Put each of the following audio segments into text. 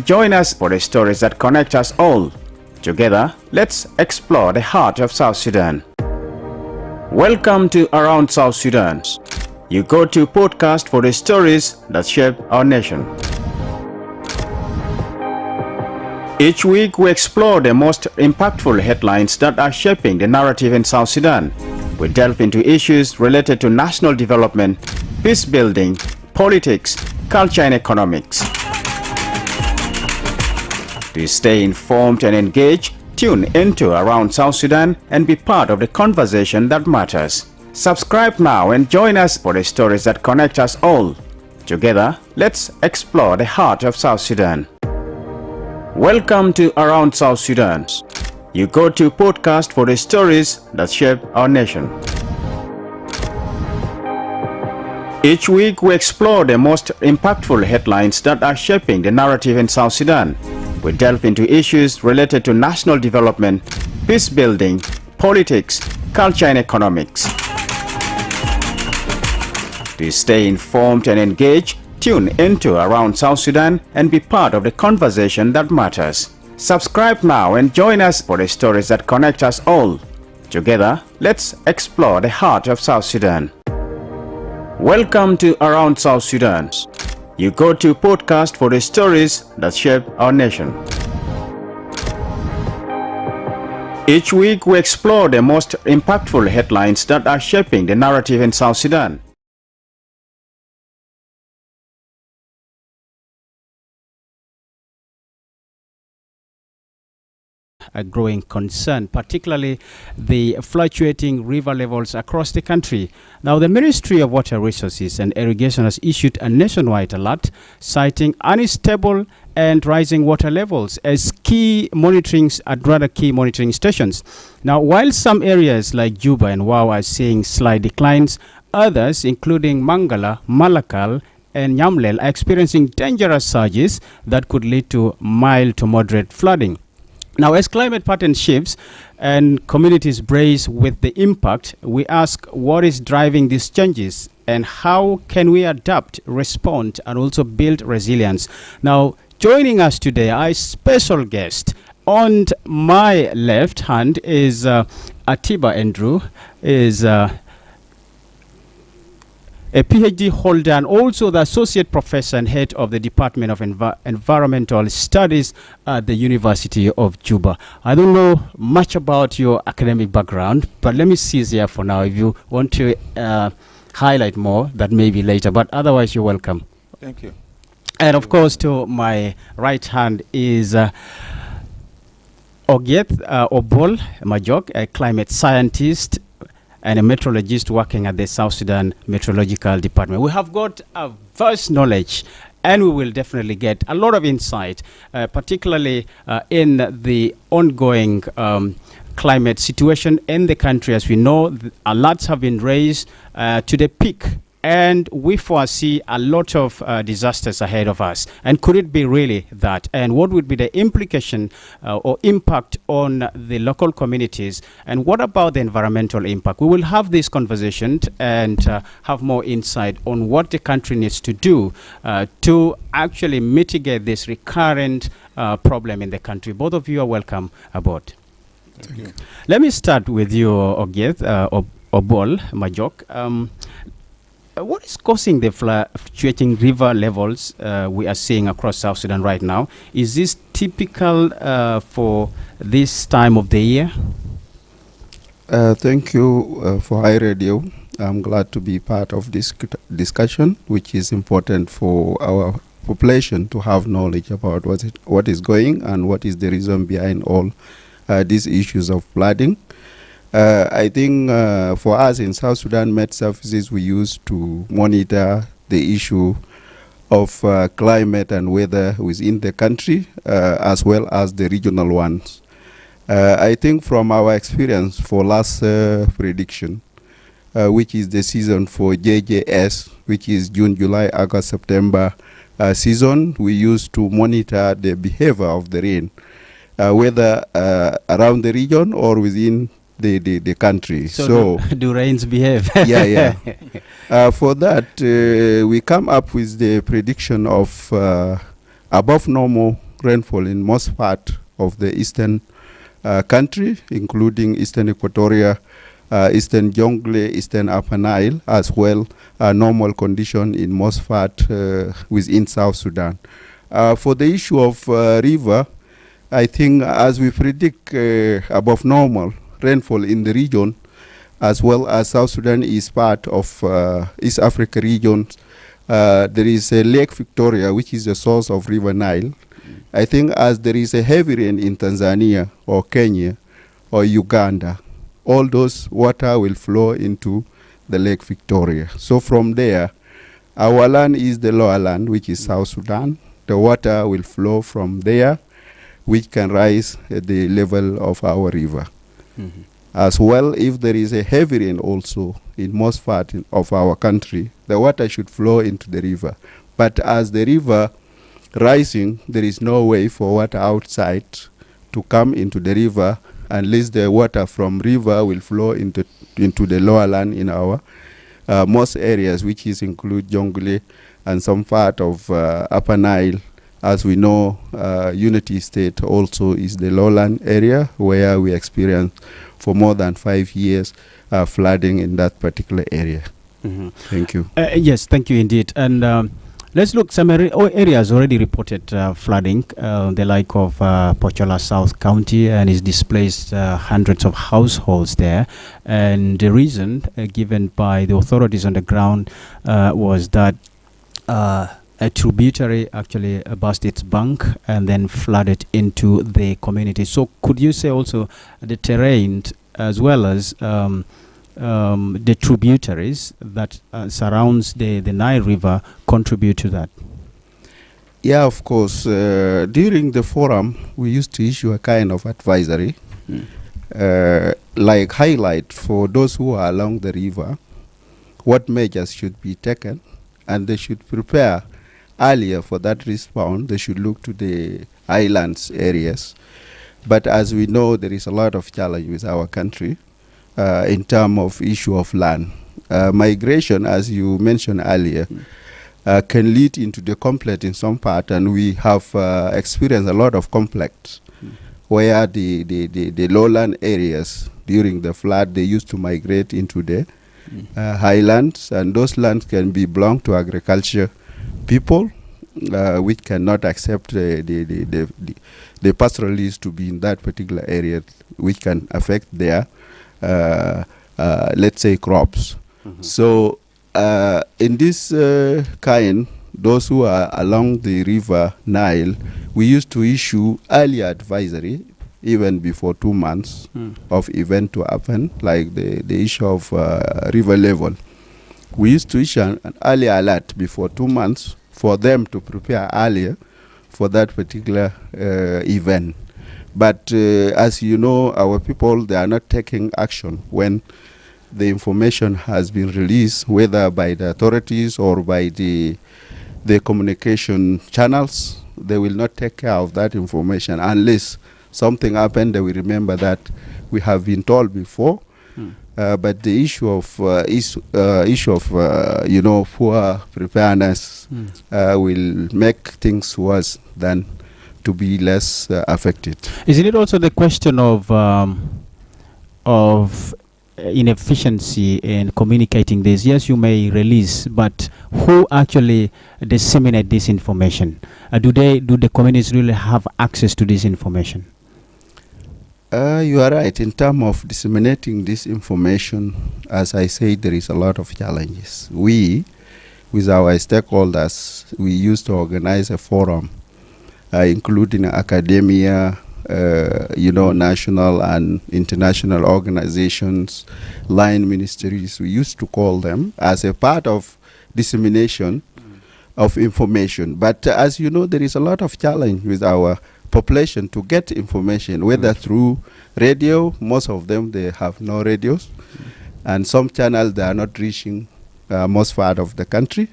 join us for the stories that connect us all. Together, let's explore the heart of South Sudan. Welcome to Around South Sudan. You go to podcast for the stories that shape our nation. Each week, we explore the most impactful headlines that are shaping the narrative in South Sudan. We delve into issues related to national development, peace building, politics, culture, and economics. To stay informed and engaged, tune into Around South Sudan and be part of the conversation that matters. Subscribe now and join us for the stories that connect us all. Together, let's explore the heart of South Sudan. Welcome to Around South Sudan. You go to podcast for the stories that shape our nation. Each week, we explore the most impactful headlines that are shaping the narrative in South Sudan. We delve into issues related to national development, peace building, politics, culture, and economics. To stay informed and engaged, tune into Around South Sudan and be part of the conversation that matters. Subscribe now and join us for the stories that connect us all. Together, let's explore the heart of South Sudan. Welcome to Around South Sudan. You go to podcast for the stories that shape our nation. Each week, we explore the most impactful headlines that are shaping the narrative in South Sudan. A growing concern, particularly the fluctuating river levels across the country. Now, the Ministry of Water Resources and Irrigation has issued a nationwide alert citing unstable and rising water levels as key monitoring stations. Now, while some areas like Juba and Wau are seeing slight declines, others, including Mangala, Malakal, and Nyamlel, are experiencing dangerous surges that could lead to mild to moderate flooding. Now, as climate pattern shifts and communities brace with the impact, we ask what is driving these changes and how can we adapt, respond, and also build resilience. Now, joining us today, our special guest on my left hand is Atiba Andrew, is a PhD holder and also the associate professor and head of the Department of Environmental Studies at the University of Juba. I don't know much about your academic background, but let me cease here for now. If you want to highlight more, that may be later, but otherwise you're welcome. Thank you. And of course, to my right hand is Ogieth Obol Majok, a climate scientist and a meteorologist working at the South Sudan Meteorological Department. We have got a vast knowledge and we will definitely get a lot of insight, particularly in the ongoing climate situation in the country. As we know, alerts have been raised to the peak, and we foresee a lot of disasters ahead of us. And could it be really that? And what would be the implication or impact on the local communities? And what about the environmental impact? We will have this conversation and have more insight on what the country needs to do to actually mitigate this recurrent problem in the country. Both of you are welcome aboard. Thank you. Let me start with you, Ogieth Obol Majok. What is causing the fluctuating river levels we are seeing across South Sudan right now? Is this typical for this time of the year? Thank you for High Radio. I'm glad to be part of this discussion, which is important for our population to have knowledge about what is going and what is the reason behind all these issues of flooding. I think for us in South Sudan Met Services, we used to monitor the issue of climate and weather within the country as well as the regional ones. I think from our experience for last prediction, which is the season for JJS, which is June, July, August, September season, we used to monitor the behavior of the rain, whether around the region or within the country. So do rains behave? Yeah. For that, we come up with the prediction of above normal rainfall in most part of the eastern country, including eastern Equatoria, eastern Jonglei, eastern Upper Nile, as well normal condition in most part within South Sudan. For the issue of river, I think as we predict above normal rainfall in the region, as well as South Sudan is part of East Africa region, there is a Lake Victoria, which is the source of River Nile. I think as there is a heavy rain in Tanzania or Kenya or Uganda, all those water will flow into the Lake Victoria. So from there, our land is the lower land, which is South Sudan. The water will flow from there, which can rise at the level of our river. Mm-hmm. As well, if there is a heavy rain also in most part of our country, the water should flow into the river. But as the river rising, there is no way for water outside to come into the river unless the water from river will flow into the lower land in our most areas, which is include Jonglei and some part of Upper Nile. As we know, Unity State also is the lowland area where we experience for more than 5 years flooding in that particular area. Mm-hmm. Thank you. Yes, thank you indeed. And let's look, some areas already reported flooding, the like of Pochola South County, and is displaced hundreds of households there. And the reason given by the authorities on the ground was that a tributary actually burst its bank and then flooded into the community. So could you say also the terrain as well as the tributaries that surrounds the Nile River contribute to that? Yeah, of course. During the forum, we used to issue a kind of advisory, like highlight for those who are along the river, what measures should be taken, and they should prepare earlier for that response. They should look to the islands areas. But as we know, there is a lot of challenge with our country in terms of issue of land. Migration, as you mentioned earlier, can lead into the conflict in some part, and we have experienced a lot of conflict where the lowland areas during the flood, they used to migrate into the highlands, and those lands can be belong to agriculture people, which cannot accept the pastoralists to be in that particular area, which can affect their, let's say, crops. Mm-hmm. So in this kind, those who are along the river Nile, we used to issue early advisory, even before 2 months of event to happen, like the issue of river level. We used to issue an early alert before 2 months for them to prepare earlier for that particular event. But as you know, our people, they are not taking action when the information has been released, whether by the authorities or by the communication channels. They will not take care of that information unless something happened. They will remember that we have been told before. But the issue of poor preparedness will make things worse than to be less affected. Isn't it also the question of inefficiency in communicating this? Yes, you may release, but who actually disseminate this information? Do the communities really have access to this information? You are right. In terms of disseminating this information, as I said, there is a lot of challenges. We, with our stakeholders, we used to organize a forum, including academia, national and international organizations, line ministries. We used to call them as a part of dissemination of information. But as you know, there is a lot of challenge with our population to get information, whether through radio. Most of them, they have no radios, and some channels, they are not reaching most part of the country.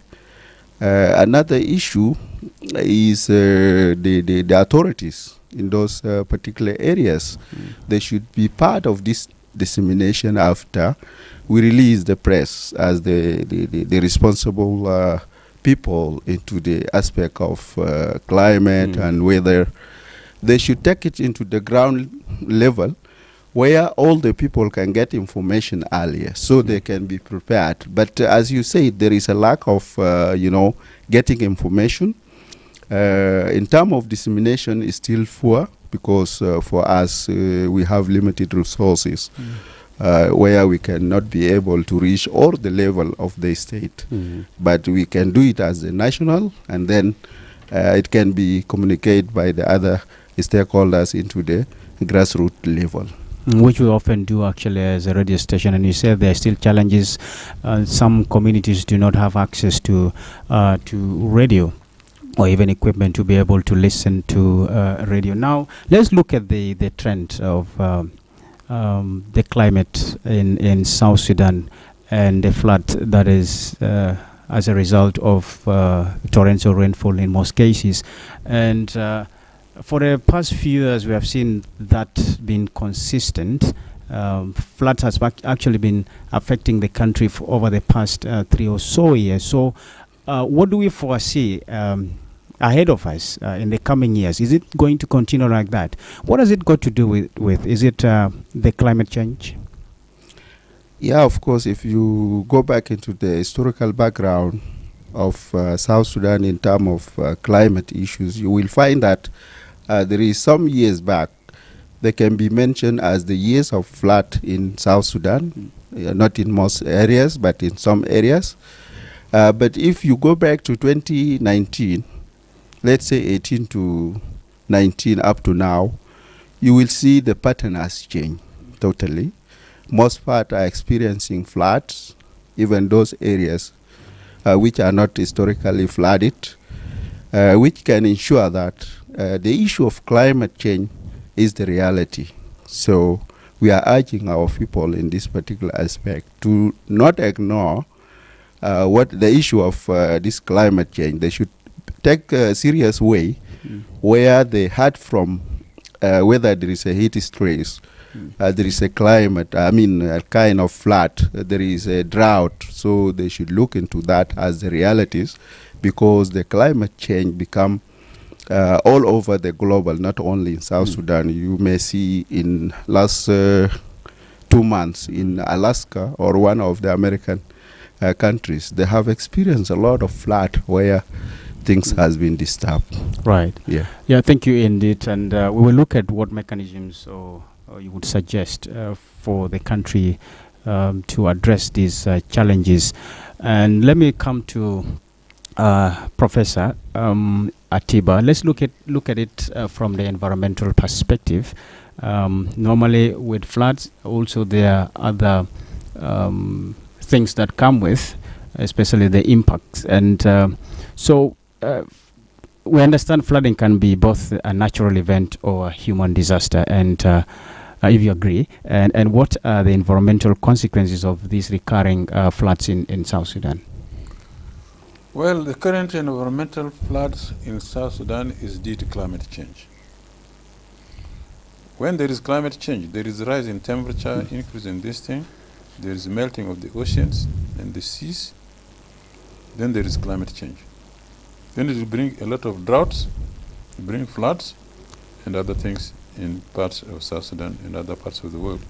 Another issue is the authorities in those particular areas. They should be part of this dissemination after we release the press as the responsible people into the aspect of climate and weather. They should take it into the ground level where all the people can get information earlier so they can be prepared. But as you say, there is a lack of, getting information. In terms of dissemination is still poor because for us, we have limited resources where we cannot be able to reach all the level of the state. But we can do it as a national, and then it can be communicated by the other stakeholders into the grassroots level. Which we often do actually as a radio station, and you said there are still challenges. Some communities do not have access to radio or even equipment to be able to listen to radio. Now, let's look at the trend of the climate in South Sudan and the flood that is as a result of torrential rainfall in most cases. And for the past few years, we have seen that being consistent. Floods has actually been affecting the country for over the past 3 or so years. So what do we foresee ahead of us in the coming years? Is it going to continue like that? What has it got to do with? Is it the climate change? Yeah, of course, if you go back into the historical background of South Sudan in terms of climate issues, you will find that there is some years back, they can be mentioned as the years of flood in South Sudan, not in most areas, but in some areas. But if you go back to 2019, let's say 18 to 19 up to now, you will see the pattern has changed totally. Most part are experiencing floods, even those areas which are not historically flooded, which can ensure that the issue of climate change is the reality. So we are urging our people in this particular aspect to not ignore what the issue of this climate change. They should take a serious way where they heard from whether there is a heat stress, there is a climate, a kind of flood, there is a drought. So they should look into that as the realities, because the climate change become all over the global, not only in South Sudan. You may see in last 2 months in Alaska or one of the American countries, they have experienced a lot of flood where things has been disturbed. Right. Yeah. Yeah, thank you indeed. And we will look at what mechanisms or you would suggest for the country to address these challenges. And let me come to Professor Atiba. Let's look at it from the environmental perspective. Normally with floods, also there are other things that come with, especially the impacts. And so we understand flooding can be both a natural event or a human disaster. And if you agree, and what are the environmental consequences of these recurring floods in South Sudan? Well, the current environmental floods in South Sudan is due to climate change. When there is climate change, there is a rise in temperature, increase in this thing, there is melting of the oceans and the seas, then there is climate change. Then it will bring a lot of droughts, bring floods and other things in parts of South Sudan and other parts of the world.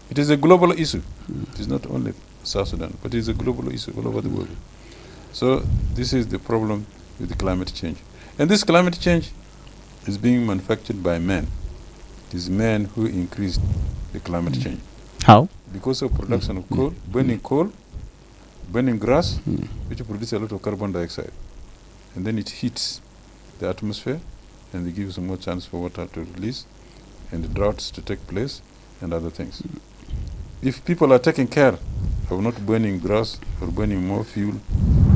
It is a global issue. It is not only South Sudan, but it is a global issue all over the world. So this is the problem with the climate change. And this climate change is being manufactured by men. It is men who increased the climate change. How? Because of production of coal, burning grass, which produces a lot of carbon dioxide. And then it heats the atmosphere, and it gives more chance for water to release, and the droughts to take place, and other things. If people are taking care of not burning grass or burning more fuel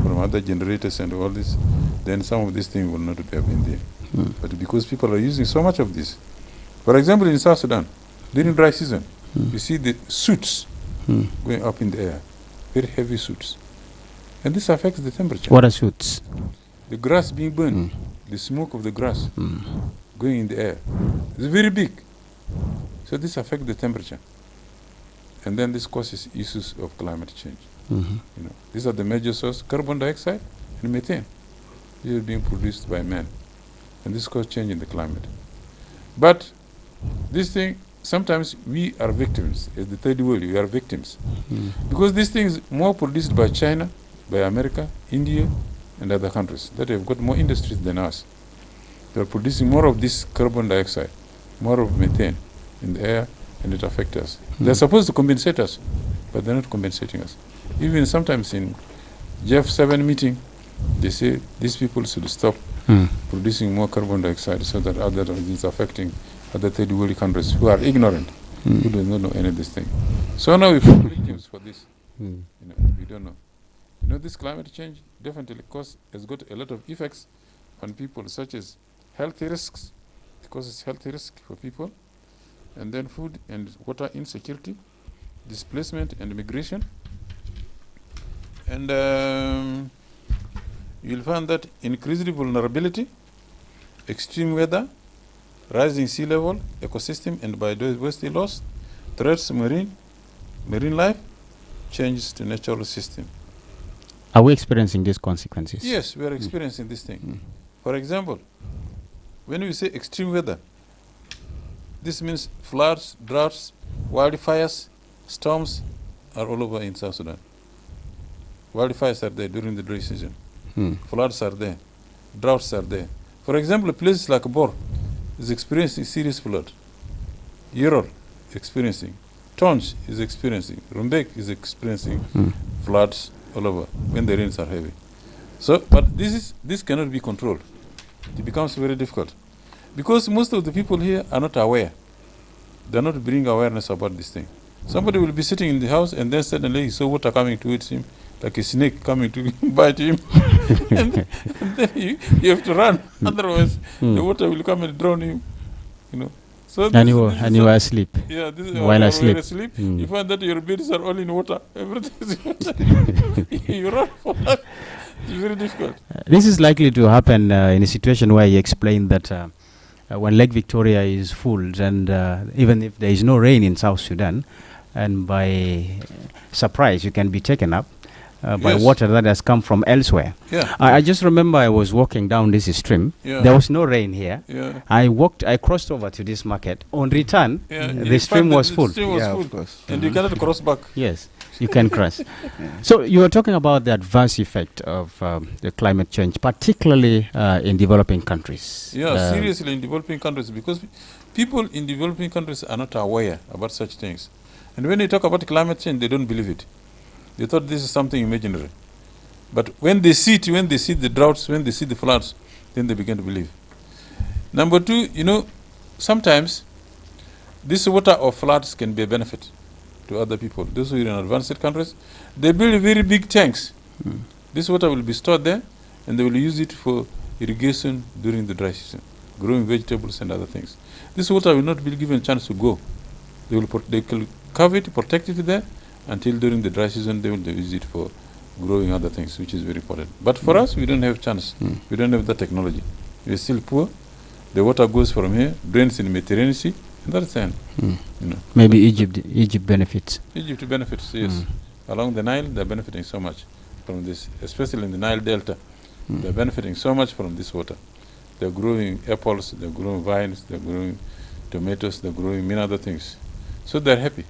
from other generators and all this, then some of these things will not have been there. But because people are using so much of this, for example, in South Sudan, during dry season, you see the soot going up in the air, very heavy soot. And this affects the temperature. What are shoots? The grass being burned, the smoke of the grass going in the air. It's very big. So this affects the temperature. And then this causes issues of climate change. These are the major sources, carbon dioxide and methane. This is being produced by man. And this causes change in the climate. But this thing, sometimes we are victims. As the third world, we are victims. Because this thing is more produced by China, by America, India, and other countries that have got more industries than us. They are producing more of this carbon dioxide, more of methane in the air, and it affects us. They're supposed to compensate us, but they're not compensating us. Even sometimes in G7 meeting, they say these people should stop producing more carbon dioxide so that other things affecting other third world countries who are ignorant, who do not know any of this thing. So now we fall victims for this. You know, we don't know. You know, this climate change definitely has got a lot of effects on people, such as health risks. It causes health risk for people, and then food and water insecurity, displacement and migration. And you'll find that increased vulnerability, extreme weather, rising sea level, ecosystem and biodiversity loss, threats marine life, changes to natural system. Are we experiencing these consequences? Yes, we are experiencing this thing. For example, when we say extreme weather, this means floods, droughts, wildfires, storms are all over in South Sudan. Wildfires are there during the dry season. Floods are there. Droughts are there. For example, places like Bor is experiencing serious flood. Yerol is experiencing. Tonj is experiencing. Rumbek is experiencing floods all over when the rains are heavy. So, but this cannot be controlled. It becomes very difficult because most of the people here are not aware. They are not bringing awareness about this thing. Somebody will be sitting in the house and then suddenly he saw water coming towards him, like a snake coming to bite him. and then you have to run. Otherwise, the water will come and drown you. You know. So and you are asleep. Yeah, this is while asleep. Asleep. You find that your beds are all in water. Everything is in water. You run for that. It's very difficult. This is likely to happen in a situation where you explained that when Lake Victoria is full, and even if there is no rain in South Sudan, and by surprise you can be taken up by water that has come from elsewhere. Yeah. I just remember I was walking down this stream. Yeah. There was no rain here. Yeah. I crossed over to this market. On return, the stream was full. Of course. And you cannot cross back. Yes, you can cross. So you were talking about the adverse effect of the climate change, particularly in developing countries. Yeah, seriously in developing countries, because people in developing countries are not aware about such things. And when they talk about climate change, they don't believe it. They thought this is something imaginary. But when they see it, when they see the droughts, when they see the floods, then they begin to believe. Number two, you know, sometimes this water of floods can be a benefit to other people. Those who are in advanced countries, they build very big tanks. This water will be stored there, and they will use it for irrigation during the dry season, growing vegetables and other things. This water will not be given a chance to go. They will cover it, protect it there, until during the dry season they will use it for growing other things, which is very important. But for us, we don't have chance. We don't have that technology. We are still poor. The water goes from here, drains in the Mediterranean Sea, and that's the end. You know. Maybe Egypt benefits. Egypt benefits, yes. Along the Nile, they're benefiting so much from this, especially in the Nile Delta. They're benefiting so much from this water. They're growing apples, they're growing vines, they're growing tomatoes, they're growing many other things. So they're happy.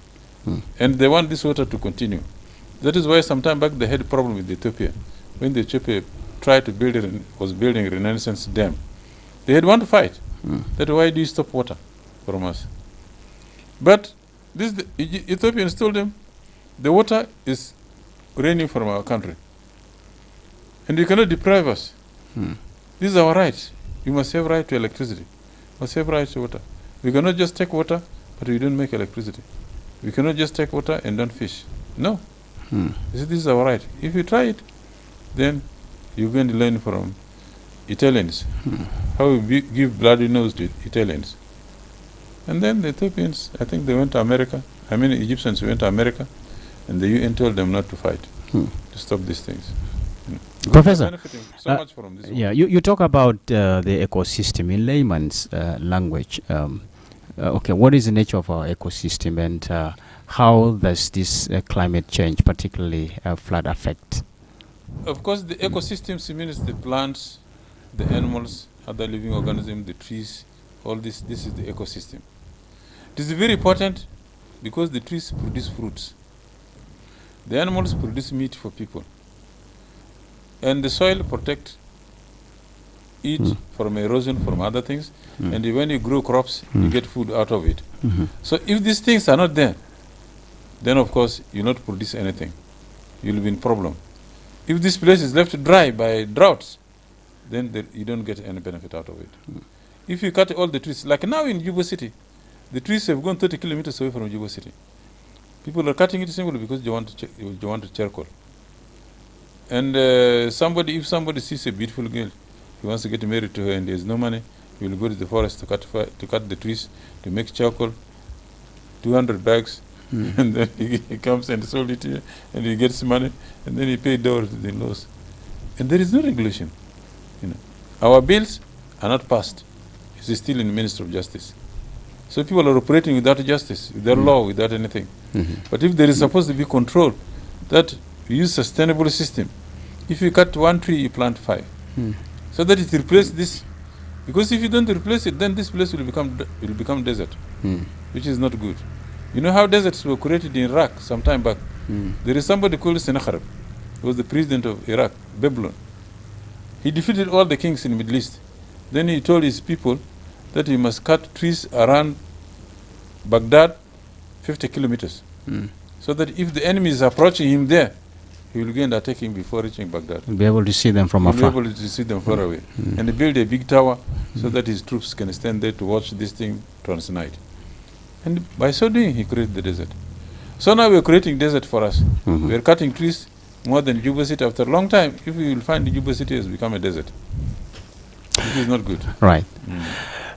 And they want this water to continue. That is why some time back they had a problem with Ethiopia. When the Ethiopia tried to was building a Renaissance dam, they had one fight. That why do you stop water from us? But the Ethiopians told them, the water is raining from our country. And you cannot deprive us. This is our right. You must have right to electricity. You must have right to water. We cannot just take water, but we don't make electricity. We cannot just take water and don't fish. No. This is our right. If you try it, then you're going to learn from Italians how we give bloody nose to Italians. And then the Ethiopians, I think they went to America. Egyptians went to America, and the UN told them not to fight, to stop these things. Professor, benefiting so much from this. Yeah, you talk about the ecosystem in layman's language. Okay, what is the nature of our ecosystem, and how does this climate change, particularly flood, affect? Of course, the ecosystems means the plants, the animals, other living organisms, the trees, all this. This is the ecosystem. It is very important because the trees produce fruits. The animals produce meat for people. And the soil protects it from erosion, from other things. And when you grow crops, you get food out of it. So if these things are not there, then of course you not produce anything. You'll be in problem. If this place is left dry by droughts, then you don't get any benefit out of it. If you cut all the trees, like now in Juba City, the trees have gone 30 kilometers away from Juba City. People are cutting it simply because they want to charcoal. And if somebody sees a beautiful girl, he wants to get married to her and there's no money, he will go to the forest to cut the trees, to make charcoal, 200 bags, and then he comes and sold it here, and he gets money, and then he pays dollars to the in-laws. And there is no regulation. Our bills are not passed. It's still in the Ministry of Justice. So people are operating without justice, without law, without anything. But if there is supposed to be control, that we use sustainable system. If you cut one tree, you plant 5. So that it replaces this. Because if you don't replace it, then this place will become desert, which is not good. You know how deserts were created in Iraq some time back? There is somebody called Sennacherib. He was the president of Iraq, Babylon. He defeated all the kings in the Middle East. Then he told his people that he must cut trees around Baghdad 50 kilometers. So that if the enemy is approaching him there, he will go and attack him before reaching Baghdad. You'll be able to see them from afar. He'll be able to see them far away. And he built a big tower so that his troops can stand there to watch this thing transnight. And by so doing, he created the desert. So now we're creating desert for us. We're cutting trees more than Juba City. After a long time, if we will find the Juba City has become a desert. It is not good. Right.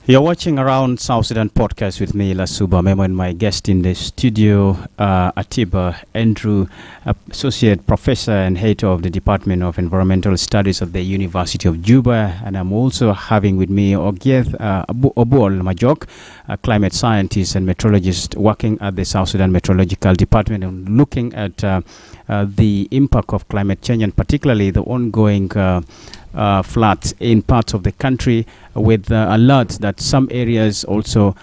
You're watching Around South Sudan podcast with me, Lasuba Memo, and my guest in the studio, Atiba Andrew, Associate Professor and Head of the Department of Environmental Studies at the University of Juba. And I'm also having with me Ogieth Obuol Majok, a climate scientist and meteorologist working at the South Sudan Meteorological Department and looking at the impact of climate change and particularly the ongoing floods in parts of the country, with alerts that some areas also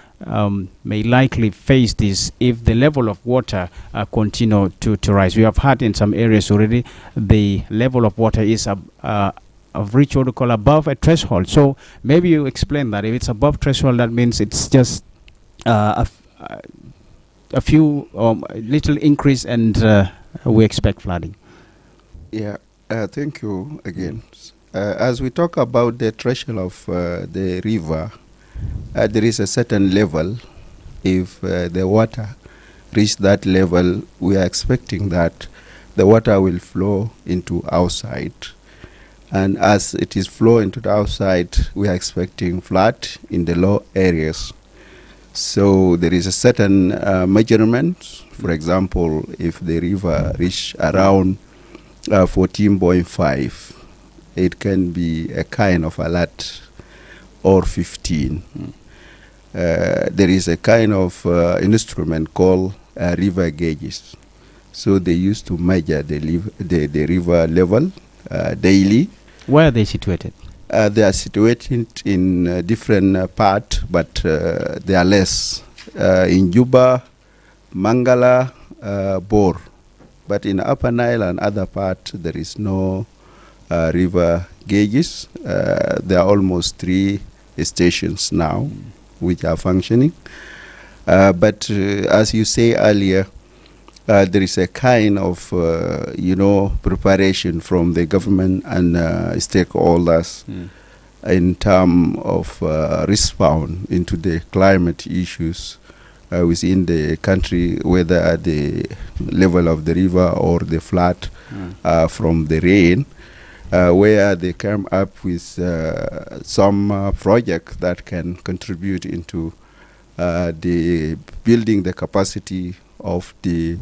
may likely face this if the level of water continue to rise. We have had in some areas already the level of water is of reached what we call above a threshold. So maybe you explain that. If it's above threshold, that means it's just a few little increase and we expect flooding. Yeah, thank you again. As we talk about the threshold of the river, there is a certain level. If the water reach that level, we are expecting that the water will flow into outside. And as it is flow into the outside, we are expecting flood in the low areas. So there is a certain measurement. For example, if the river reach around 14.5, it can be a kind of alert, or 15. There is a kind of instrument called river gauges. So they used to measure the river level daily. Where are they situated? They are situated in different parts, but they are less. In Juba, Mangala, Bor. But in Upper Nile and other parts, there is no river gauges. There are almost 3 stations now which are functioning. But as you say earlier, there is a kind of, preparation from the government and stakeholders in terms of response into the climate issues within the country, whether at the level of the river or the flood from the rain. Where they come up with some project that can contribute into the building the capacity of the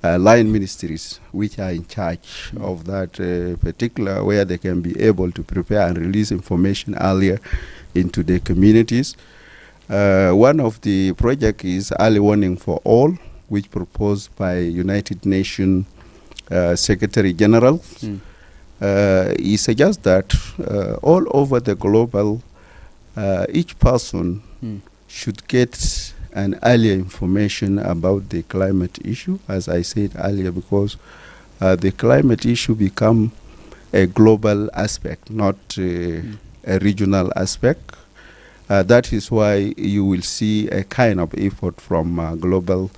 line ministries which are in charge of that particular, where they can be able to prepare and release information earlier into the communities. One of the project is Early Warning for All, which proposed by United Nations Secretary General. he suggests that all over the global, each person should get an earlier information about the climate issue, as I said earlier, because the climate issue become a global aspect, not a regional aspect. That is why you will see a kind of effort from global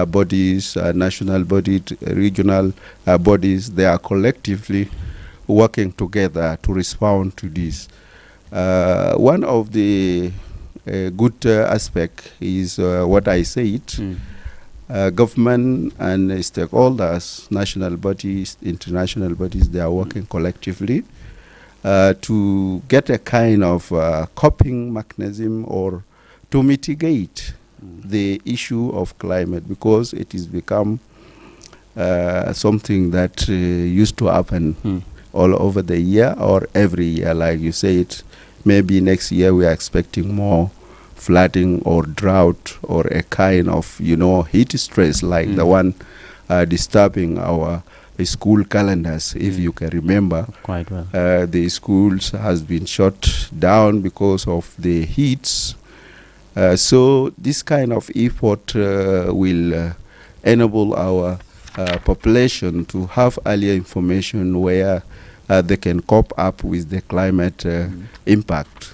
bodies, national bodies, regional bodies. They are collectively working together to respond to this. One of the good aspect is what I said. Government and stakeholders, national bodies, international bodies, they are working collectively to get a kind of coping mechanism or to mitigate the issue of climate, because it has become something that used to happen all over the year or every year. Like you said, maybe next year we are expecting more flooding or drought or a kind of, heat stress like the one disturbing our school calendars, if you can remember. Quite well. The schools has been shut down because of the heats. So this kind of effort will enable our population to have earlier information where they can cope up with the climate impact.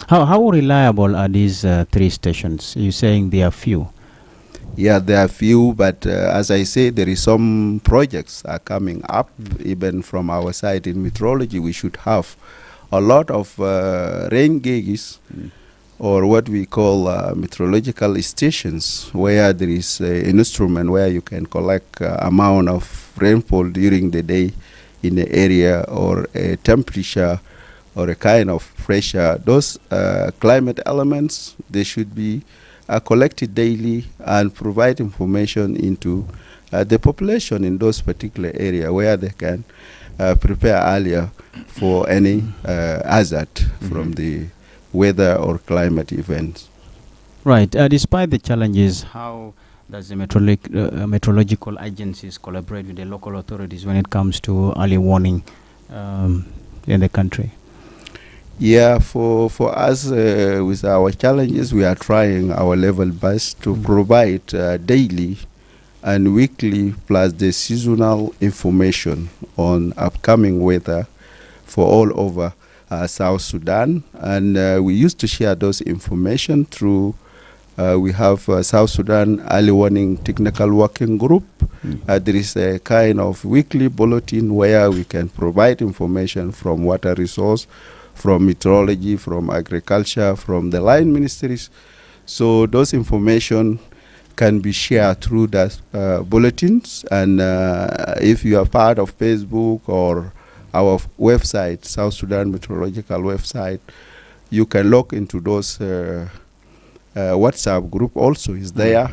How reliable are these 3 stations? You're saying they are few. Yeah, there are few, but as I say, there is some projects are coming up. Even from our side in meteorology, we should have a lot of rain gauges, or what we call meteorological stations, where there is an instrument where you can collect amount of rainfall during the day in the area, or a temperature, or a kind of pressure. Those climate elements, they should be collected daily and provide information into the population in those particular area where they can prepare earlier for any hazard from the weather or climate events. Right. Despite the challenges, how does the meteorological agencies collaborate with the local authorities when it comes to early warning in the country? Yeah, for us, with our challenges, we are trying our level best to provide daily and weekly, plus the seasonal information on upcoming weather for all over South Sudan. And we used to share those information through, we have South Sudan Early Warning Technical Working Group. There is a kind of weekly bulletin where we can provide information from water resource, from meteorology, from agriculture, from the line ministries. So those information can be shared through the bulletins. And if you are part of Facebook or our website, South Sudan Meteorological website, you can log into those WhatsApp group also is there.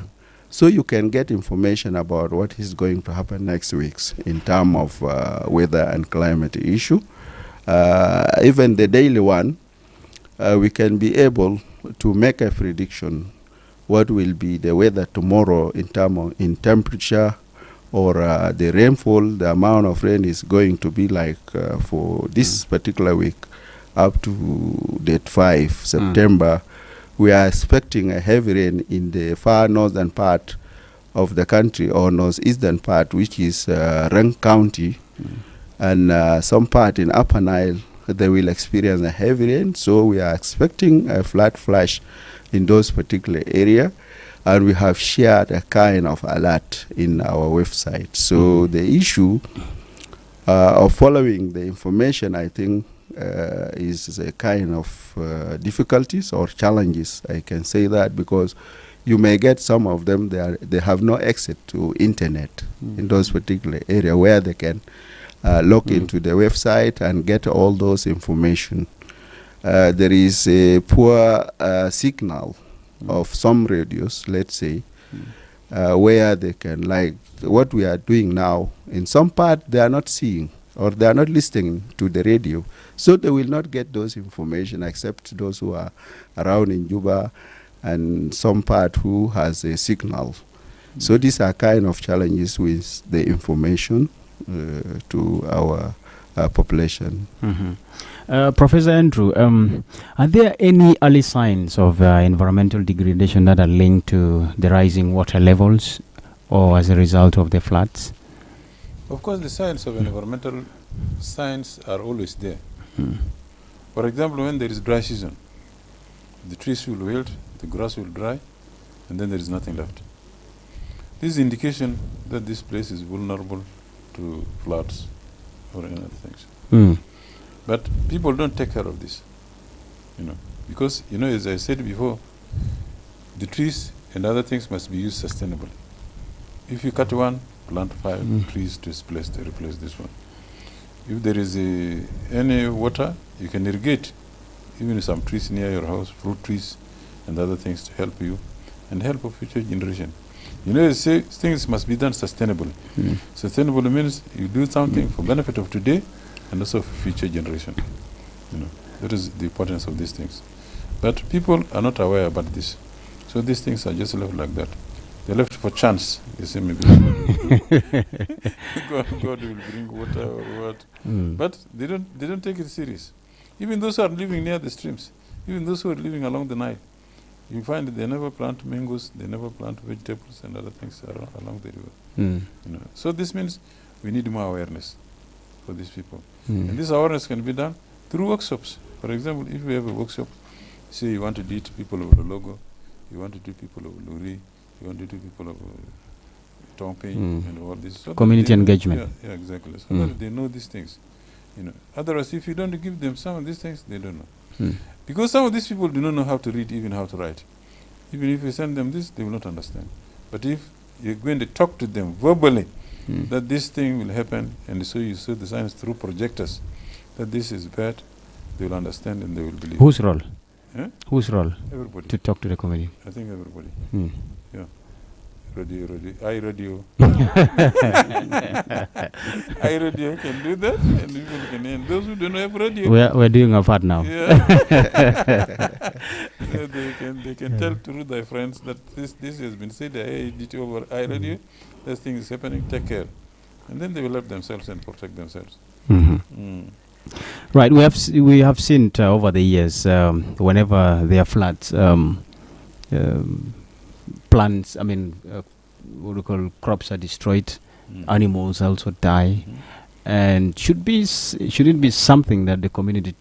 So you can get information about what is going to happen next week in terms of weather and climate issue. Even the daily one, we can be able to make a prediction what will be the weather tomorrow in terms of in temperature, or the rainfall, the amount of rain is going to be like for this particular week up to date 5 September. We are expecting a heavy rain in the far northern part of the country, or northeastern part, which is Rang County. And some part in Upper Nile, they will experience a heavy rain. So we are expecting a flood flash in those particular area. And we have shared a kind of alert in our website. So the issue of following the information, I think, is a kind of difficulties or challenges. I can say that because you may get some of them, they have no access to internet in those particular area where they can log into the website and get all those information. There is a poor signal of some radios, let's say, where they can, like what we are doing now, in some part they are not seeing or they are not listening to the radio. So they will not get those information except those who are around in Juba and some part who has a signal. So these are kind of challenges with the information to our population. Professor Andrew, are there any early signs of environmental degradation that are linked to the rising water levels or as a result of the floods? Of course, the signs of environmental signs are always there. For example, when there is dry season, the trees will wilt, the grass will dry, and then there is nothing left. This is indication that this place is vulnerable to floods or any other things. But people don't take care of this, because, as I said before, the trees and other things must be used sustainably. If you cut one, plant 5 trees to replace this one. If there is any water, you can irrigate even some trees near your house, fruit trees and other things to help you and help a future generation. Things must be done sustainably. Sustainable means you do something for benefit of today and also for future generation. That is the importance of these things. But people are not aware about this. So these things are just left like that. They're left for chance. They say maybe God will bring water or what. But they don't take it serious. Even those who are living near the streams, even those who are living along the Nile, you find that they never plant mangoes, they never plant vegetables and other things along the river. So this means we need more awareness for these people. And this awareness can be done through workshops. For example, if we have a workshop, say you want to do people of the Logo, you want to do people of Luri, you want to do people of Tongping and all this. So community engagement. Yeah, exactly. So that they know these things. Otherwise, if you don't give them some of these things, they don't know. Because some of these people do not know how to read, even how to write. Even if you send them this, they will not understand. But if you're going to talk to them verbally, that this thing will happen, and so you show the signs through projectors, that this is bad, they will understand and they will believe. Whose role? Whose role? Everybody. To talk to the community? I think everybody. Yeah. Radio. iRadio can do that, and people can. And those who don't have radio, we're doing our part now. Yeah. They can tell to their friends that this has been said. Hey, did over iRadio? This thing is happening. Take care, and then they will help themselves and protect themselves. Right. We have seen over the years, whenever there are floods, plants, what we call crops are destroyed, animals also die, and should it be something that the community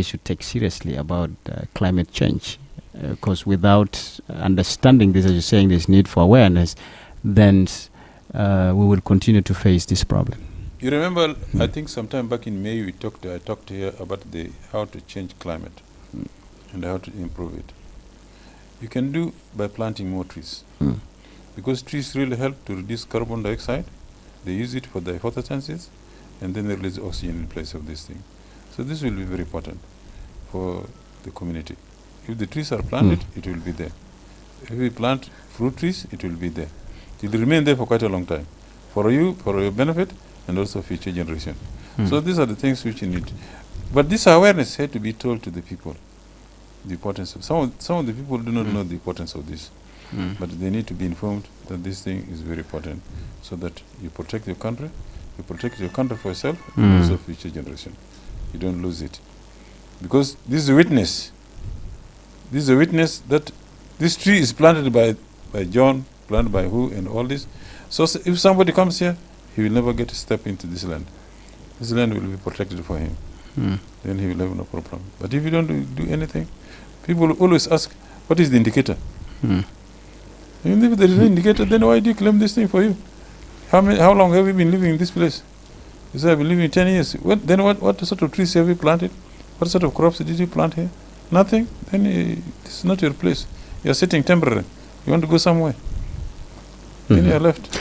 should take seriously about climate change? Because without understanding this, as you're saying, this need for awareness, then we will continue to face this problem. You remember, I think sometime back in May, I talked here about how to change climate and how to improve it. You can do by planting more trees. Because trees really help to reduce carbon dioxide. They use it for their photosynthesis, and then they release oxygen in place of this thing. So this will be very important for the community. If the trees are planted, it will be there. If we plant fruit trees, it will be there. It will remain there for quite a long time. For you, for your benefit, and also future generation. So these are the things which you need. But this awareness had to be told to the people. The importance of some of the people do not know the importance of this. But they need to be informed that this thing is very important, so that you protect your country for yourself, and also future generation. You don't lose it. Because this is a witness. This is a witness that this tree is planted by John, planted by who, and all this. So if somebody comes here, he will never get to step into this land. This land will be protected for him. Then he will have no problem. But if you don't do anything, people will always ask, what is the indicator? And if there is no indicator, then why do you claim this thing for you? How long have you been living in this place? You say, I've been living 10 years. Then what sort of trees have you planted? What sort of crops did you plant here? Nothing. Then this is not your place. You're sitting temporary. You want to go somewhere. Then you're left.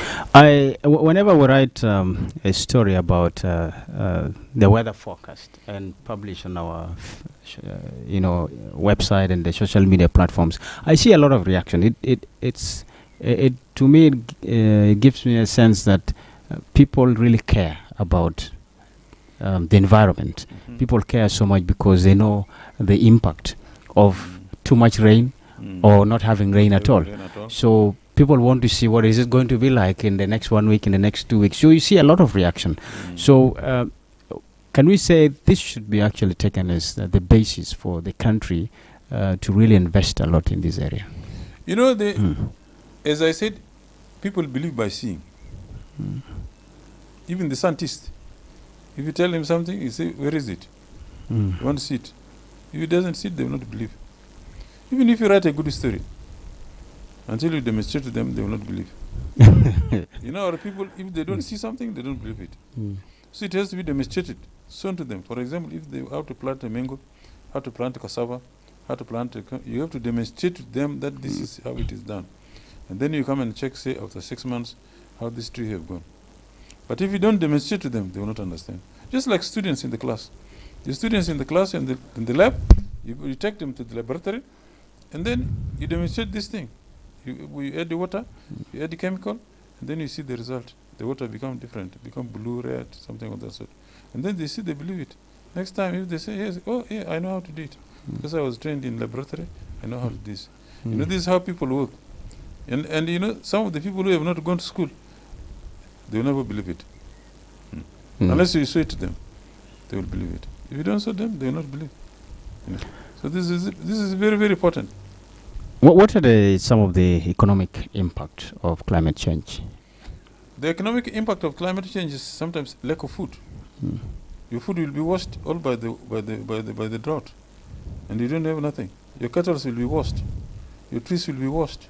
Whenever we write a story about the weather forecast and publish on our website and the social media platforms, I see a lot of reaction. It to me it gives me a sense that people really care about the environment. People care so much because they know the impact of too much rain or not having rain at all. So people want to see what is it going to be like in the next 1 week, in the next 2 weeks. So you see a lot of reaction. So can we say this should be actually taken as the basis for the country to really invest a lot in this area? You know, as I said, people believe by seeing. Even the scientist, if you tell him something, he say, where is it? You want to see it. If he doesn't see it, they will not believe. Even if you write a good story, until you demonstrate to them, they will not believe. You know, our people, if they don't see something, they don't believe it. So it has to be demonstrated, shown to them. For example, if they have to plant a mango, how to plant a cassava, how to plant you have to demonstrate to them that this is how it is done. And then you come and check, say, after 6 months, how this tree have gone. But if you don't demonstrate to them, they will not understand. Just like students in the class. The students in the class and in the lab, you take them to the laboratory, and then you demonstrate this thing. You add the water, you add the chemical, and then you see the result. The water become different, become blue, red, something of that sort. And then they see, they believe it. Next time, if they say, yes, oh, yeah, I know how to do it. Because I was trained in laboratory, I know how to do this. You know, this is how people work. And you know, some of the people who have not gone to school, they will never believe it. Unless you show it to them, they will believe it. If you don't show them, they will not believe. You know? So this is very, very important. What are some of the economic impact of climate change? The economic impact of climate change is sometimes lack of food. Your food will be washed all by the drought, and you don't have nothing. Your cattle will be washed, your trees will be washed,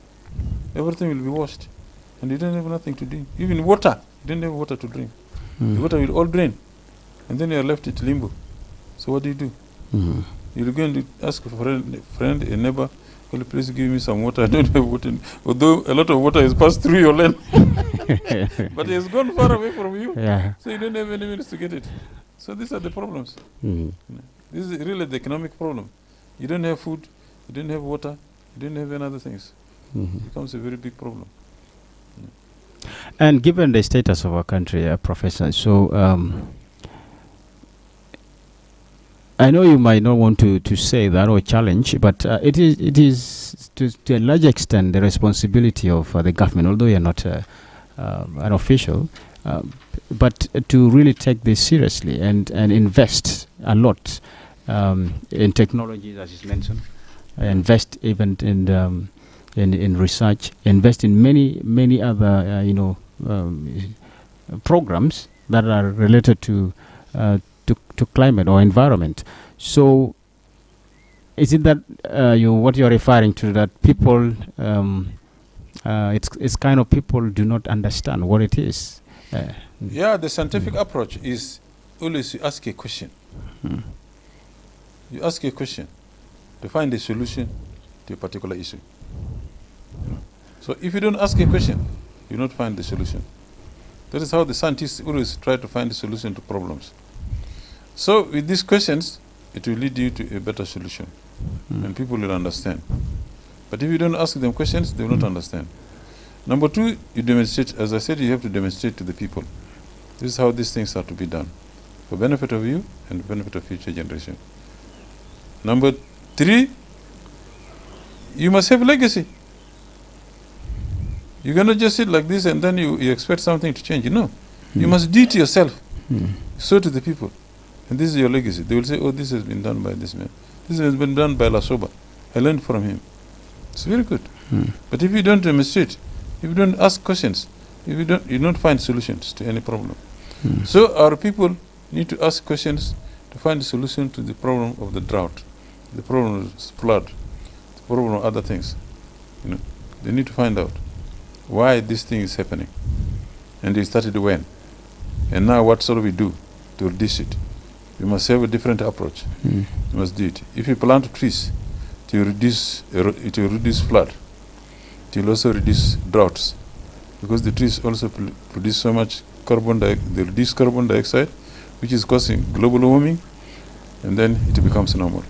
everything will be washed, and you don't have nothing to drink. Even water, you don't have water to drink. The water will all drain, and then you are left in limbo. So what do? You'll go and ask a friend, a neighbor, well, please give me some water. I don't have water. Although a lot of water has passed through your land, but it has gone far away from you, so you don't have any means to get it. So these are the problems. This is really the economic problem. You don't have food, you don't have water, you don't have any other things. It becomes a very big problem. And given the status of our country, Professor, so I know you might not want to say that or challenge, but it is to a large extent the responsibility of the government, although you're not an official, but to really take this seriously and invest a lot in technologies, as is mentioned, invest even in research, invest in many other programs that are related to climate or environment. So is it that what you're referring to, that people it's kind of people do not understand what it is? Yeah, the scientific approach is always you ask a question. You ask a question to find a solution to a particular issue. So if you don't ask a question, you don't find the solution. That is how the scientists always try to find the solution to problems. So with these questions, it will lead you to a better solution, and people will understand. But if you don't ask them questions, they will not understand. Number two, you demonstrate. As I said, you have to demonstrate to the people. This is how these things are to be done, for benefit of you and the benefit of future generation. Number three, you must have legacy. You cannot just sit like this and then you expect something to change. No, you must do it yourself. Show to the people. And this is your legacy. They will say, oh, this has been done by this man. This has been done by Lasoba. I learned from him. It's very good. But if you don't demonstrate, if you don't ask questions, if you don't find solutions to any problem. So our people need to ask questions to find a solution to the problem of the drought, the problem of flood, the problem of other things. They need to find out why this thing is happening. And they started when. And now what shall we do to reduce it? We must have a different approach. You must do it. If you plant trees, it will reduce flood. It will also reduce droughts, because the trees also produce so much they reduce carbon dioxide, which is causing global warming, and then it becomes normal.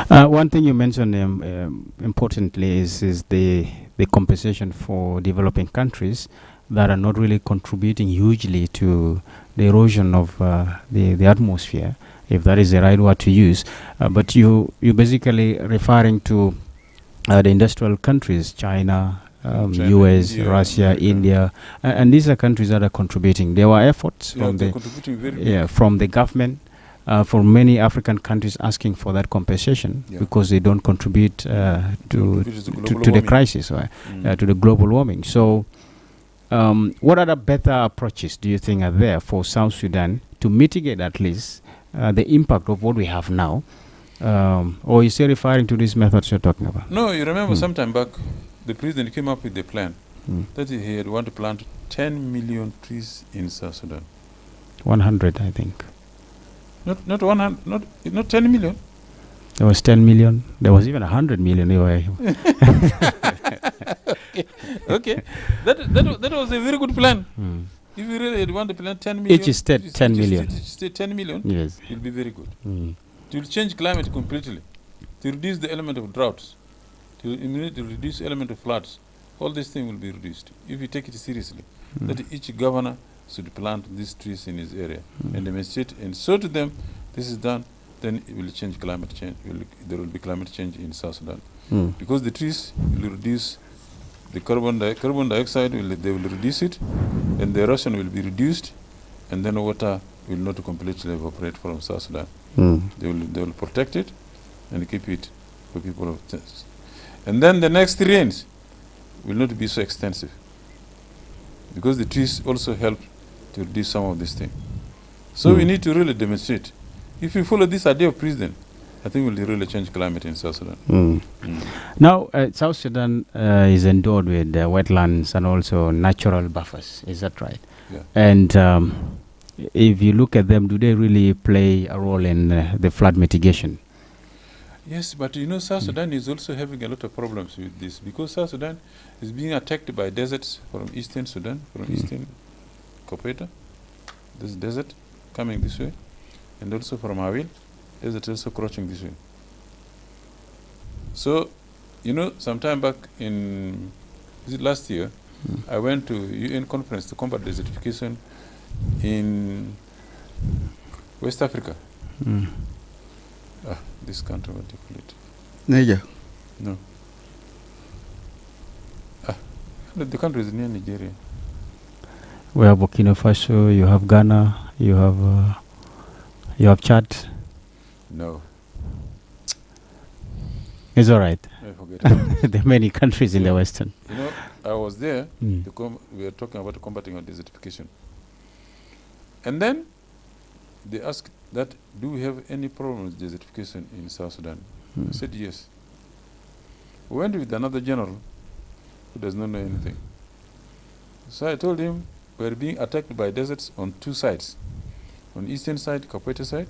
One thing you mentioned importantly is the compensation for developing countries that are not really contributing hugely to the erosion of the atmosphere, if that is the right word to use. But you basically referring to the industrial countries, China, China, US, India, Russia, America. India, and these are countries that are contributing. There were efforts Yeah, from they're the contributing very big. from the government for many African countries asking for that compensation Yeah. because they don't contribute to Contribute to global the warming. crisis, to the global warming. So, what other better approaches do you think are there for South Sudan to mitigate at least the impact of what we have now? Or is he referring to these methods you're talking about? No, you remember sometime back, the president came up with a plan that he had want to plant 10 million trees in South Sudan. 100, I think. Not 100, not 10 million. There was 10 million. There was even 100 million. Okay. That was a very good plan. If you really want to plant 10 million, Each state 10 million. Each state 10 million, Yes. it will be very good. It will change climate completely, to reduce the element of droughts, to reduce element of floods. All these things will be reduced if you take it seriously. That each governor should plant these trees in his area and demonstrate and show to them this is done. Then it will change climate change. There will be climate change in South Sudan because the trees will reduce the carbon dioxide. They will reduce it, and the erosion will be reduced, and then water will not completely evaporate from South Sudan. They will protect it and keep it for people of things. And then the next rains will not be so extensive because the trees also help to reduce some of this thing. So we need to really demonstrate. If we follow this idea of president, I think we'll really change climate in South Sudan. Now, South Sudan is endowed with wetlands and also natural buffers. Is that right? Yeah. And if you look at them, do they really play a role in the flood mitigation? Yes, but you know, South Sudan is also having a lot of problems with this because South Sudan is being attacked by deserts from eastern Sudan, from eastern Kopeta. This desert coming this way, and also from Awil, desert also crouching this way. So, you know, sometime back in last year, I went to UN conference to combat desertification in West Africa. This country, what do you call it? Niger. No. The country is near Nigeria. We have Burkina Faso, you have Ghana, you have Chad. No. It's all right. I forget it. There are many countries in the Western. You know, I was there, we were talking about combating on desertification. And then they asked that, do we have any problem with desertification in South Sudan? I said yes. We went with another general who does not know anything. So I told him we are being attacked by deserts on two sides. On the eastern side, Kapweta side,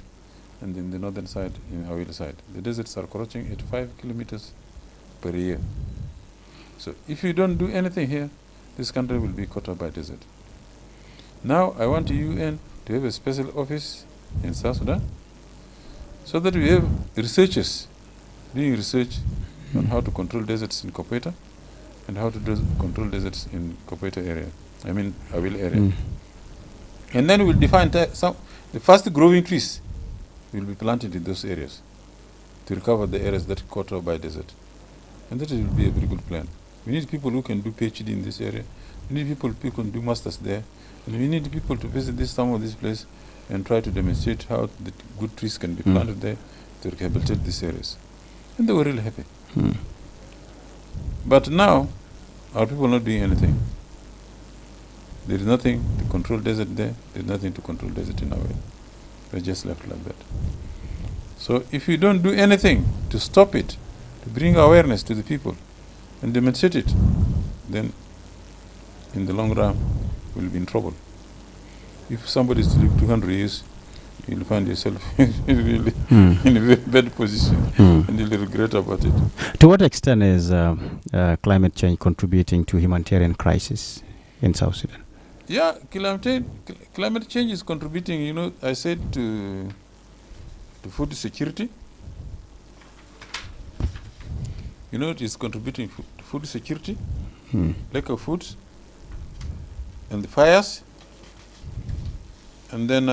and then the northern side, in Awil side. The deserts are crouching at 5 kilometers per year. So if you don't do anything here, this country will be caught up by desert. Now I want the UN to have a special office in South Sudan so that we have researchers doing research on how to control deserts in Kopeta and how to control deserts in Kopeta area, I mean Awil area. And then we'll define the first growing trees will be planted in those areas to recover the areas that are caught up by desert. And that will be a very good plan. We need people who can do PhD in this area. We need people who can do masters there. And we need people to visit some of this place and try to demonstrate how the good trees can be planted there to rehabilitate these areas. And they were really happy. But now, our people are not doing anything. There is nothing to control desert there. There is nothing to control desert in our way. They're just left like that. So if you don't do anything to stop it, to bring awareness to the people and demonstrate it, then in the long run, we'll be in trouble. If somebody is to live 200 years, you'll find yourself really in a very bad position and you'll regret about it. To what extent is climate change contributing to humanitarian crisis in South Sudan? Yeah, climate change is contributing, you know, I said to food security. You know, it is contributing to food security, lack of food, and the fires, and then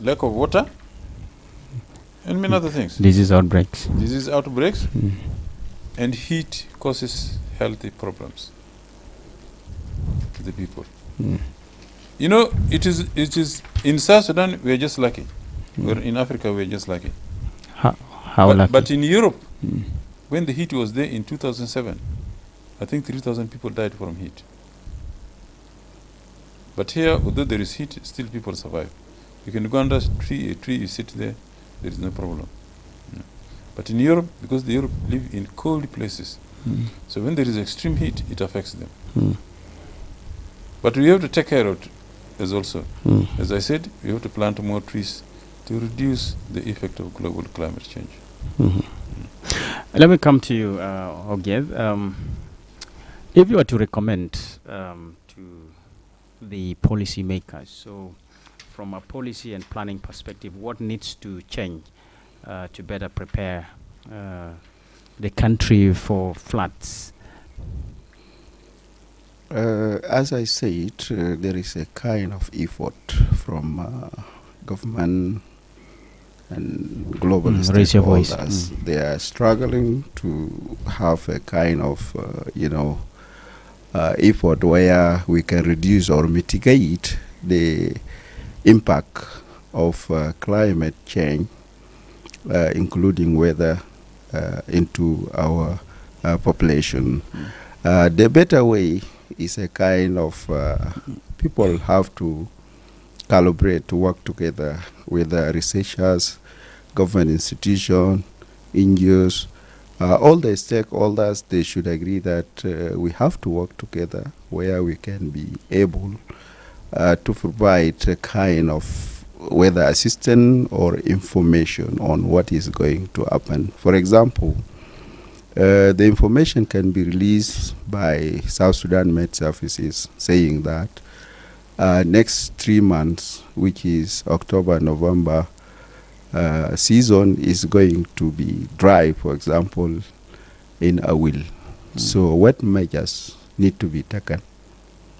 lack of water, and many other things. Disease outbreaks. Disease outbreaks, And heat causes healthy problems to the people. You know, it is in South Sudan we are just lucky. We're in Africa we are just lucky. How lucky? But in Europe, when the heat was there in 2007, I think 3,000 people died from heat. But here, although there is heat, still people survive. You can go under a tree, you sit there is no problem. But in Europe, because the Europe live in cold places, so when there is extreme heat, it affects them. But we have to take care of it as also. As I said, we have to plant more trees to reduce the effect of global climate change. Let me come to you, Ogier. If you were to recommend to the policymakers, so from a policy and planning perspective, what needs to change to better prepare the country for floods? As I said, there is a kind of effort from government and global stakeholders. They are struggling to have a kind of, effort where we can reduce or mitigate the impact of climate change, including weather, into our population. The better way is a kind of people have to collaborate to work together with researchers, government institutions, NGOs, all the stakeholders. They should agree that we have to work together where we can be able to provide a kind of weather assistance or information on what is going to happen. For example, the information can be released by South Sudan Met Services saying that next 3 months, which is October, November, season is going to be dry, for example, in Awil. So what measures need to be taken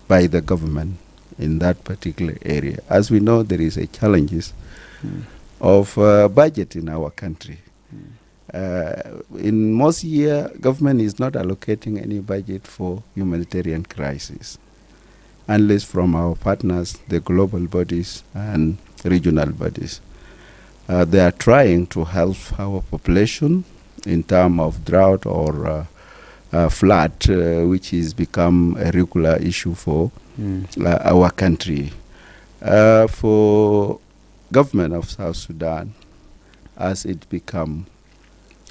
by the government in that particular area? As we know, there is a challenges of budget in our country. In most year, government is not allocating any budget for humanitarian crisis, unless from our partners, the global bodies and regional bodies. They are trying to help our population in terms of drought or flood, which has become a regular issue for our country. For government of South Sudan, as it become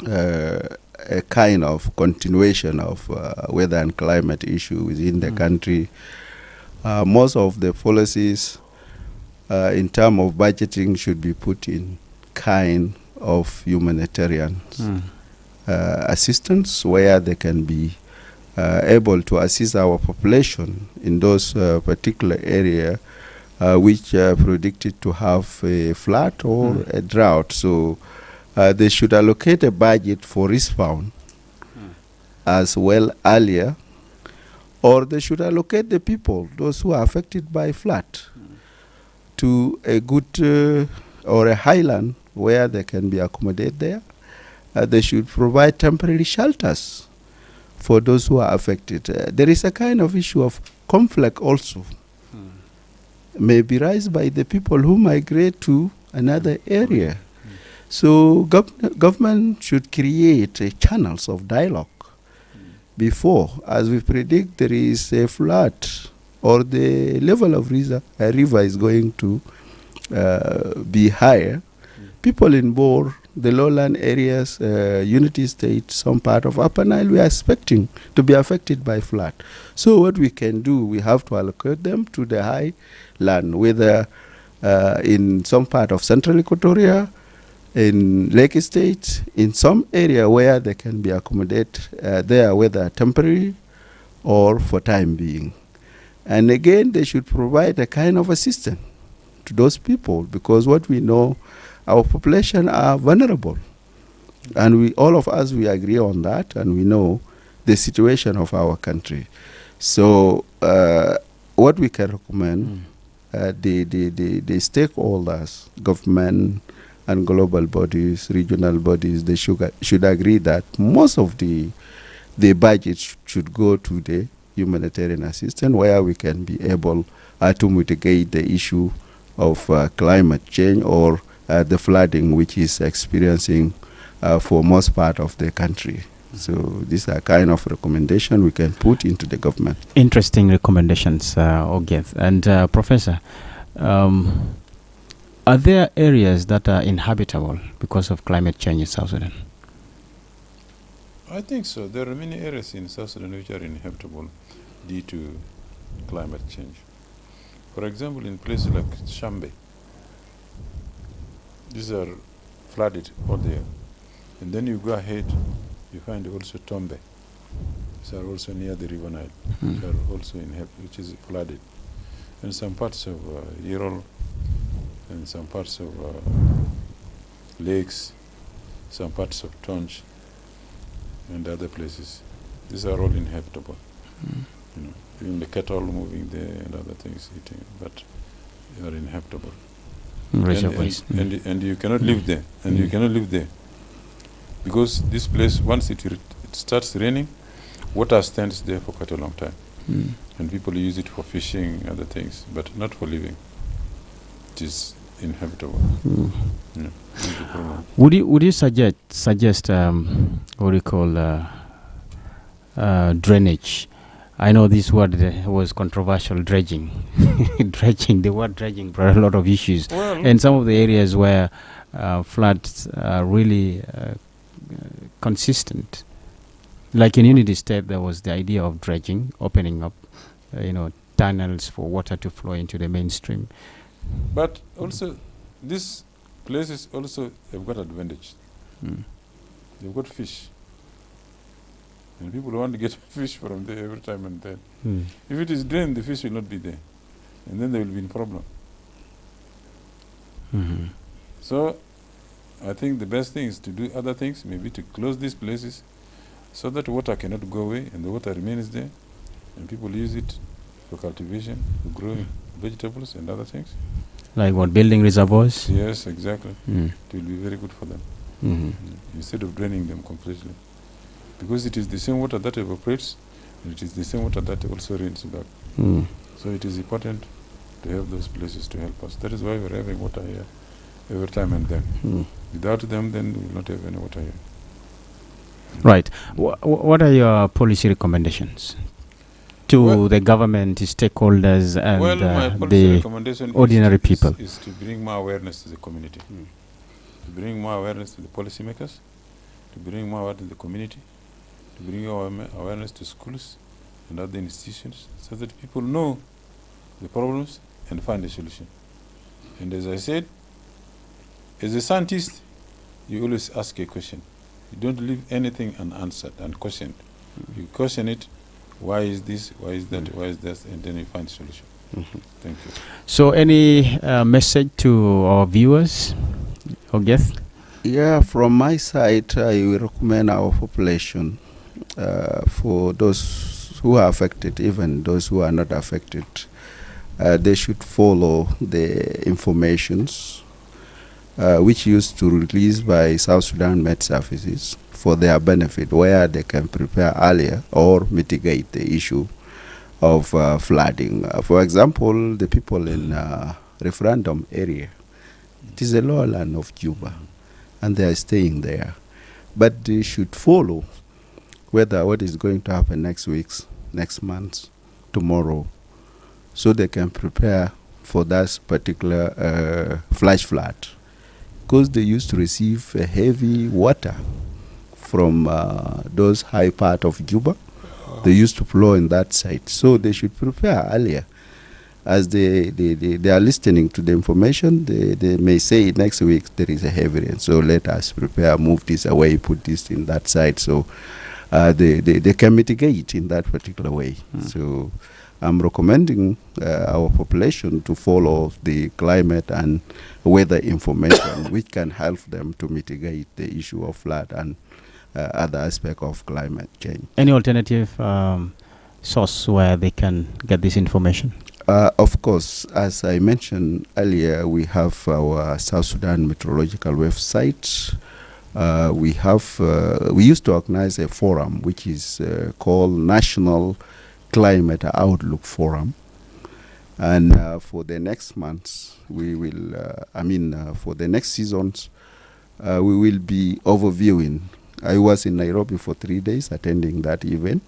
a kind of continuation of weather and climate issue within the country, most of the policies in terms of budgeting should be put in kind of humanitarian assistance, where they can be able to assist our population in those particular area which are predicted to have a flood or a drought. So they should allocate a budget for response as well earlier, or they should allocate the people, those who are affected by flood, to a good or a highland where they can be accommodated there. They should provide temporary shelters for those who are affected. There is a kind of issue of conflict also, may be raised by the people who migrate to another area. So government should create channels of dialogue before, as we predict there is a flood or the level of a river is going to be higher. People in Bor, the lowland areas, Unity State, some part of Upper Nile, we are expecting to be affected by flood. So what we can do, we have to allocate them to the high land, whether in some part of Central Equatoria, in Lake State, in some area where they can be accommodated there, whether temporary or for time being. And again, they should provide a kind of assistance to those people, because what we know, our population are vulnerable. And all of us, we agree on that, and we know the situation of our country. So what we can recommend, the stakeholders, government and global bodies, regional bodies, they should agree that most of the the budget should go to the humanitarian assistance, where we can be able to mitigate the issue of climate change or the flooding which is experiencing for most part of the country. So these are kind of recommendations we can put into the government. Interesting recommendations, Ogeth. And Professor, are there areas that are inhabitable because of climate change in South Sudan? I think so. There are many areas in South Sudan which are inhabitable due to climate change. For example, in places like Shambe, these are flooded all there. And then you go ahead, you find also Tombe. These are also near the River Nile. They are also which is flooded. And some parts of Irol, and some parts of lakes, some parts of Tonj, and other places. These are all inhabitable. You know, even the cattle moving there and other things eating, but they are inhabitable. And you cannot live there, and you cannot live there because this place, once it starts raining, water stands there for quite a long time, and people use it for fishing, other things, but not for living. It is inhabitable. Would you suggest what we call drainage? I know this word was controversial, dredging. The word dredging brought a lot of issues. Well, and some of the areas where floods are really consistent. Like in Unity State, there was the idea of dredging, opening up, tunnels for water to flow into the mainstream. but also, these places also have got advantage. They've got fish. And people want to get fish from there every time and then. If it is drained, the fish will not be there. And then they will be in problem. So, I think the best thing is to do other things, maybe to close these places so that water cannot go away and the water remains there. And people use it for cultivation, for growing vegetables and other things. Like what, building reservoirs? Yes, exactly. It will be very good for them. Instead of draining them completely. Because it is the same water that evaporates, and it is the same water that also rains back. So it is important to have those places to help us. That is why we're having water here every time and then. Without them, then we will not have any water here. Right. What are your policy recommendations to the government, stakeholders, and my policy the recommendation ordinary people? Is to bring more awareness to the community, to bring more awareness to the policymakers, to bring more awareness to the community, to bring awareness to schools and other institutions, so that people know the problems and find a solution. And as I said, as a scientist, you always ask a question. You don't leave anything unanswered, unquestioned. You question it. Why is this? Why is that? Why is that? And then you find a solution. Thank you. So, any message to our viewers, Ogeth? Yeah, from my side, I will recommend our population for those who are affected, even those who are not affected, they should follow the informations which used to release by South Sudan Med Services for their benefit, where they can prepare earlier or mitigate the issue of flooding. For example, the people in referendum area, it is a lowland of Juba, and they are staying there. But they should follow whether what is going to happen next week, next month, tomorrow, so they can prepare for that particular flash flood. Because they used to receive heavy water from those high part of Juba. They used to flow in that side. So they should prepare earlier. As they are listening to the information, they may say next week there is a heavy rain. So let us prepare, move this away, put this in that side. So they can mitigate in that particular way. So I'm recommending our population to follow the climate and weather information which can help them to mitigate the issue of flood and other aspects of climate change. Any alternative source where they can get this information? Of course, as I mentioned earlier, we have our South Sudan meteorological website, We used to organize a forum which is called National Climate Outlook Forum. And for the next months, we will, for the next seasons, we will be overviewing. I was in Nairobi for 3 days attending that event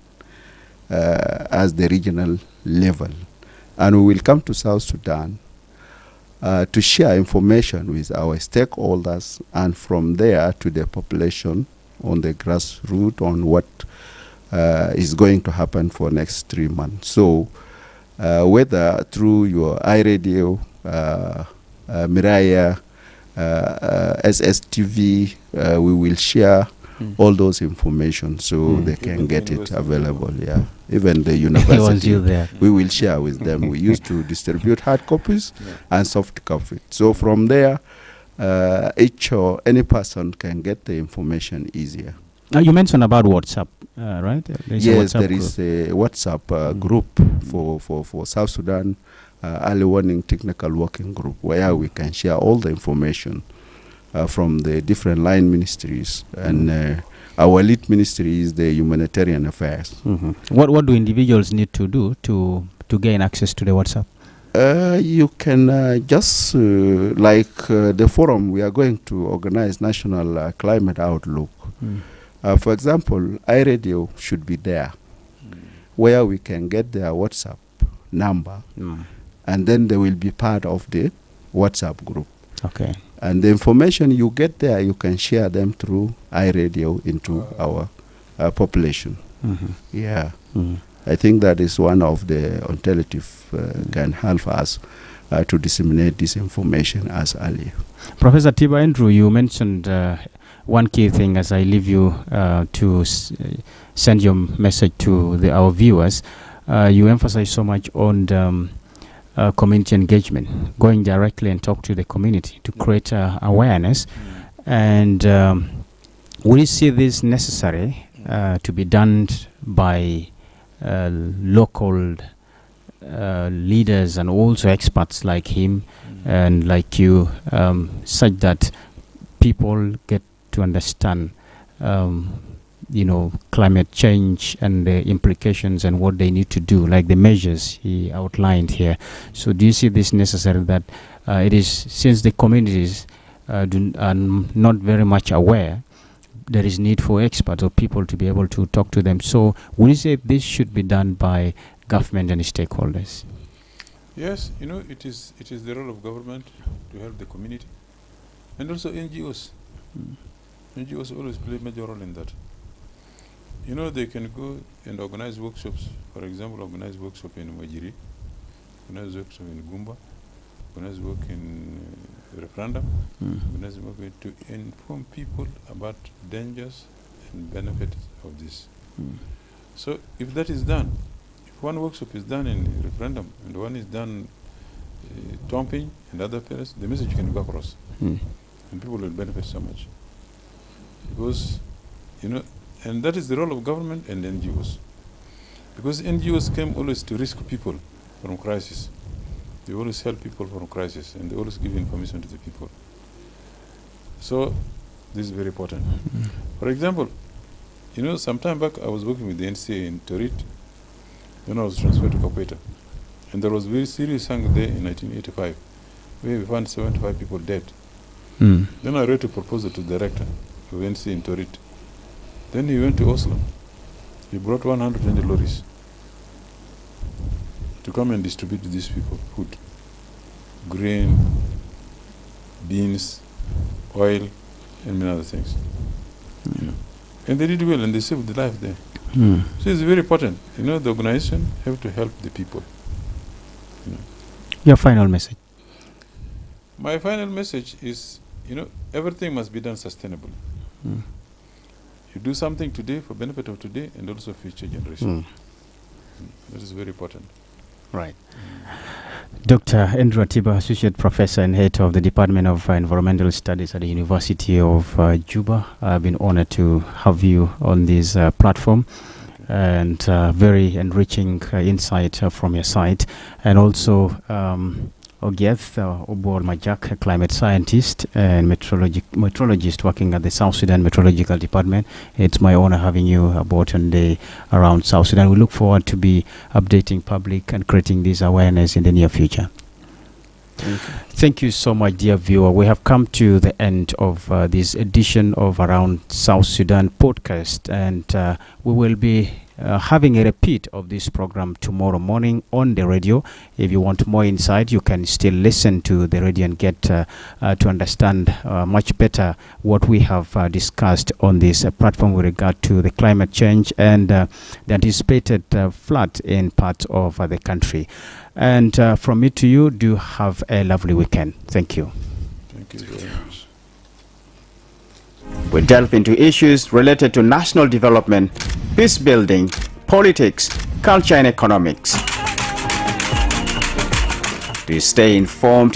as the regional level. And we will come to South Sudan to share information with our stakeholders, and from there to the population on the grassroots on what is going to happen for next 3 months. So whether through your iRadio, Miraya, SSTV, we will share all those information so they can get it available. Yeah, even the university, we will share with them. We used to distribute hard copies and soft copies. So from there, each or any person can get the information easier. Now you mentioned about WhatsApp, right? Yes, there is a WhatsApp group for South Sudan Early Warning Technical Working Group, where we can share all the information from the different line ministries, and our lead ministry is the humanitarian affairs. What do individuals need to do to gain access to the WhatsApp? You can just like the forum we are going to organize, National Climate Outlook. For example, iRadio should be there, where we can get their WhatsApp number, and then they will be part of the WhatsApp group. Okay. And the information you get there, you can share them through iRadio into our population. Yeah. I think that is one of the alternative can help us to disseminate this information as earlier. Professor Tiba Andrew, you mentioned one key thing as I leave you to send your message to our viewers. You emphasize so much on community engagement, going directly and talk to the community to create awareness. And would you see this necessary to be done by local leaders and also experts like him and like you, such that people get to understand climate change and the implications and what they need to do, like the measures he outlined here? So do you see this necessary that it is, since the communities are not very much aware, there is need for experts or people to be able to talk to them? So would you say this should be done by government and stakeholders? Yes, it is the role of government to help the community, and also NGOs. NGOs always play a major role in that. They can go and organize workshops. For example, organize workshop in Majiri, organize workshop in Gumba, organize work in referendum, organize work to inform people about dangers and benefits of this. So if that is done, if one workshop is done in referendum and one is done Tomping and other places, the message can go across, and people will benefit so much. Because, and that is the role of government and NGOs. Because NGOs came always to rescue people from crisis. They always help people from crisis, and they always give information to the people. So this is very important. For example, some time back I was working with the NCA in Torit. Then I was transferred to Kakweta. And there was very serious hunger there in 1985, where we found 75 people dead. Then I wrote a proposal to the director of NCA in Torit. Then he went to Oslo. He brought 120 lorries to come and distribute to these people food, grain, beans, oil, and many other things. And they did well, and they saved the life there. So it's very important. The organization have to help the people. Your final message? My final message is, everything must be done sustainably. You do something today for benefit of today and also future generations. That is very important. Right. Dr. Andrew Atiba, Associate Professor and Head of the Department of Environmental Studies at the University of Juba. I've been honored to have you on this platform, and very enriching insight from your side. And also Ogieth Obor Majak, a climate scientist and meteorologist working at the South Sudan Meteorological Department. It's my honor having you aboard on the Around South Sudan. We look forward to be updating public and creating this awareness in the near future. Thank you so much, dear viewer. We have come to the end of this edition of Around South Sudan podcast, and we will be having a repeat of this program tomorrow morning on the radio. If you want more insight, you can still listen to the radio and get to understand much better what we have discussed on this platform with regard to the climate change and the anticipated flood in parts of the country. And from me to you, do have a lovely weekend. Thank you. Thank you very much. We delve into issues related to national development, peace building, politics, culture and economics. To stay informed